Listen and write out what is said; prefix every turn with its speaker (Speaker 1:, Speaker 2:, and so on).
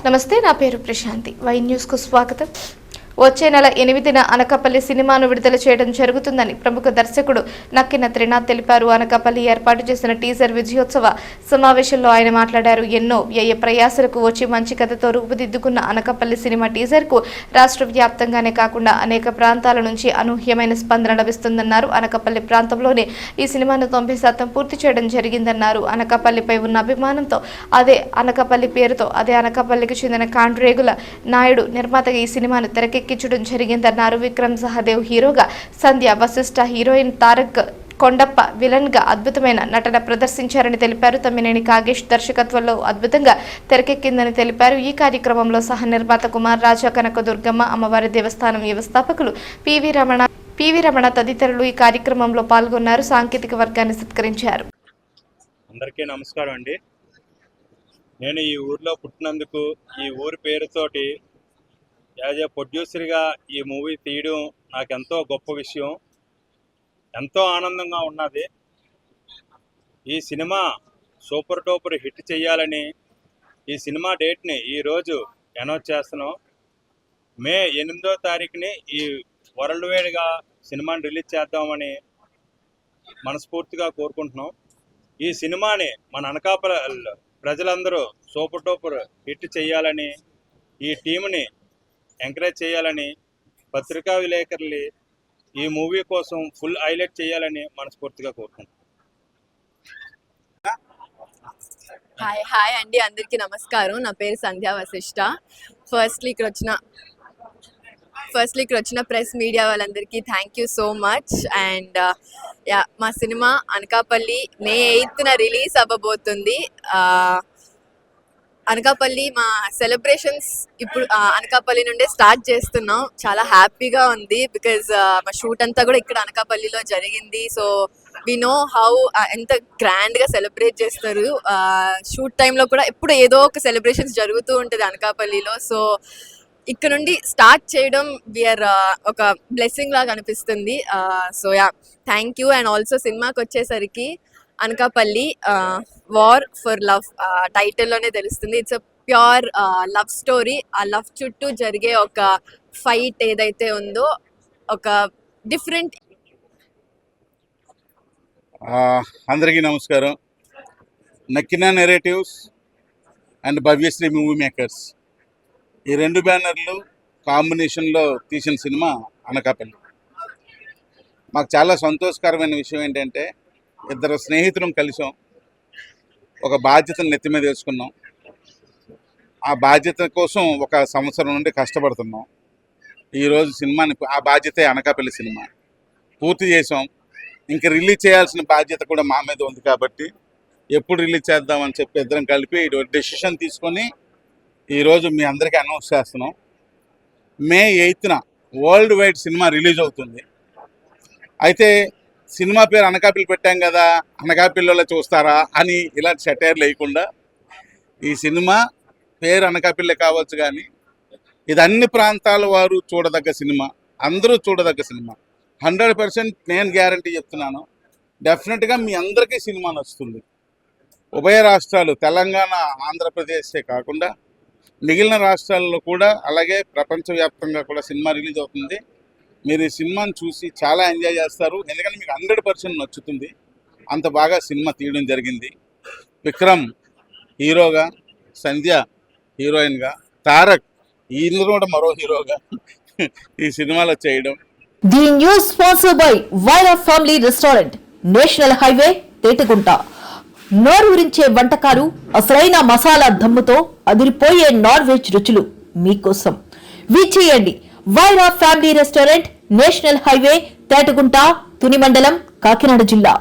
Speaker 1: నమస్తే, నా పేరు ప్రశాంతి. వై న్యూస్ కు స్వాగతం. వచ్చే నెల 8న అనకాపల్లి సినిమాను విడుదల చేయడం జరుగుతుందని ప్రముఖ దర్శకుడు నక్కిన త్రినాథ్ తెలిపారు. అనకాపల్లి ఏర్పాటు చేసిన టీజర్ విజయోత్సవ సమావేశంలో ఆయన మాట్లాడారు. ఎన్నో వ్యయ ప్రయాసలకు వచ్చి మంచి కథతో రూపుదిద్దుకున్న అనకాపల్లి సినిమా టీజర్ కు రాష్ట్ర వ్యాప్తంగానే కాకుండా అనేక ప్రాంతాల నుంచి అనూహ్యమైన స్పందన లభిస్తుందన్నారు. అనకాపల్లి ప్రాంతంలోనే ఈ సినిమాను 90% పూర్తి చేయడం జరిగిందన్నారు. అనకాపల్లిపై ఉన్న అభిమానంతో అదే అనకాపల్లి పేరుతో అదే అనకాపల్లికి చెందిన కాండ్రేగుల నాయుడు నిర్మాతగా ఈ సినిమాను తెరకెక్కించడం జరిగిందన్నారు. విక్రమ్ సహదేవ్ హీరోగా, సంధ్య వశిష్ఠ హీరోయిన్, తారక్ కొండప్ప విలన్ గా అద్భుతమైన నటన ప్రదర్శించారని తెలిపారు. తమ్మినేని కాగేష్ దర్శకత్వంలో అద్భుతంగా తెరకెక్కిందని తెలిపారు. ఈ కార్యక్రమంలో సహ నిర్మాత కుమార్ రాజా, కనకదుర్గమ్మ అమ్మవారి దేవస్థానం వ్యవస్థాపకులు పివి రమణ తదితరులు ఈ కార్యక్రమంలో పాల్గొన్నారు. సాంకేతిక వర్గాన్ని సత్కరించారు.
Speaker 2: అందరికీ నమస్కారం అండి. నేను ఈ ఊర్లో పుట్టినందుకు ఈ ఊరి పేరుతోటి యాజ్ ఏ ప్రొడ్యూసర్గా ఈ మూవీ తీయడం నాకు ఎంతో గొప్ప విషయం, ఎంతో ఆనందంగా ఉన్నది. ఈ సినిమా సూపర్ టూపర్ హిట్ చేయాలని ఈ సినిమా డేట్ని ఈరోజు అనౌన్స్ చేస్తున్నాం. మే 8వ తారీఖుని ఈ వరల్డ్ వైడ్గా సినిమాని రిలీజ్ చేద్దామని మనస్ఫూర్తిగా కోరుకుంటున్నాం. ఈ సినిమాని మన అనకాపల్లి ప్రజలందరూ సూపర్ టూపర్ హిట్ చేయాలని, ఈ టీంని ఎంకరేజ్ చేయాలని, పత్రికా విలేకరులు ఈ మూవీ కోసం ఫుల్ హైలైట్ చేయాలని మనస్ఫూర్తిగా కోరుకుంటున్నాం.
Speaker 3: హాయ్ అండి, అందరికీ నమస్కారం. నా పేరు సంధ్య వశిష్ఠ. ఫస్ట్లీ ఇక్కడ వచ్చిన ప్రెస్ మీడియా వాళ్ళందరికీ thank you so much. And మా సినిమా అనకాపల్లి మే 8న రిలీజ్ అవ్వబోతుంది. అనకాపల్లి మా సెలబ్రేషన్స్ ఇప్పుడు అనకాపల్లి నుండే స్టార్ట్ చేస్తున్నాం. చాలా హ్యాపీగా ఉంది బికాజ్ మా షూట్ అంతా కూడా ఇక్కడ అనకాపల్లిలో జరిగింది. సో వి నో హౌ ఎంత గ్రాండ్గా సెలబ్రేట్ చేస్తారు. షూట్ టైంలో కూడా ఎప్పుడు ఏదో ఒక సెలబ్రేషన్స్ జరుగుతూ ఉంటుంది అనకాపల్లిలో. సో ఇక్కడ నుండి స్టార్ట్ చేయడం వీఆర్ ఒక బ్లెస్సింగ్ లాగా అనిపిస్తుంది. So thank you. And also సినిమాకి వచ్చేసరికి అనకాపల్లి వార్ ఫర్ లవ్ టైటిల్లోనే తెలుస్తుంది. It's a pure love story. ఆ లవ్ చుట్టూ జరిగే ఒక ఫైట్ ఏదైతే ఉందో ఒక డిఫరెంట్.
Speaker 4: అందరికీ నమస్కారం. Nakkina narratives and Bhavyasri movie makers ఈ రెండు బ్యానర్లు కాంబినేషన్లో తీసిన సినిమా అనకాపల్లి. మాకు చాలా సంతోషకరమైన విషయం ఏంటంటే ఇద్దరు స్నేహితులం కలిసాం, ఒక బాధ్యతను నెత్తి మీద వేసుకున్నాం. ఆ బాధ్యత కోసం ఒక సంవత్సరం నుండి కష్టపడుతున్నాం. ఈరోజు సినిమాని ఆ బాధ్యతే అనకాపల్లి సినిమా పూర్తి చేసాం. ఇంకా రిలీజ్ చేయాల్సిన బాధ్యత కూడా మా మీద ఉంది కాబట్టి ఎప్పుడు రిలీజ్ చేద్దామని చెప్పి ఇద్దరం కలిపి డెసిషన్ తీసుకొని ఈరోజు మీ అందరికీ అనౌన్స్ చేస్తున్నాం. మే 8న వరల్డ్ వైడ్ సినిమా రిలీజ్ అవుతుంది. అయితే సినిమా పేరు అనకాపల్లి పెట్టాం కదా, అనకాపల్లిలో చూస్తారా అని ఇలాంటి సెటైర్ లేకుండా ఈ సినిమా పేరు అనకాపల్లి కావచ్చు, కానీ ఇది అన్ని ప్రాంతాల వారు చూడదగ్గ సినిమా, అందరూ చూడదగ్గ సినిమా. 100% నేను గ్యారంటీ చెప్తున్నాను. డెఫినెట్గా మీ అందరికీ సినిమా నచ్చుతుంది. ఉభయ రాష్ట్రాలు తెలంగాణ, ఆంధ్రప్రదేశే కాకుండా మిగిలిన రాష్ట్రాల్లో కూడా, అలాగే ప్రపంచవ్యాప్తంగా కూడా సినిమా రిలీజ్ అవుతుంది. మీరు ఈ సినిమాని చూసి చాలా ఎంజాయ్ చేస్తారు. ఎందుకంటే మీకు 100% నచ్చుతుంది. అంత బాగా సినిమా తీయడం జరిగింది. విక్రమ్ హీరోగా, సంధ్య హీరోయిన్గా, తారక్ ఈయన కూడా మరో హీరోగా ఈ సినిమాలో చేయడం.
Speaker 5: The news sponsored by Vaira family restaurant, national highway, Tetagunta. నోరూరించే వంటకాలు, అసలైన మసాలా దమ్ముతో అదిరిపోయే నాన్ వెజ్ రుచులు మీకోసం. విచ్చేయండి Vaira family restaurant, national highway, Tetagunta, Tuni మండలం, కాకినాడ జిల్లా.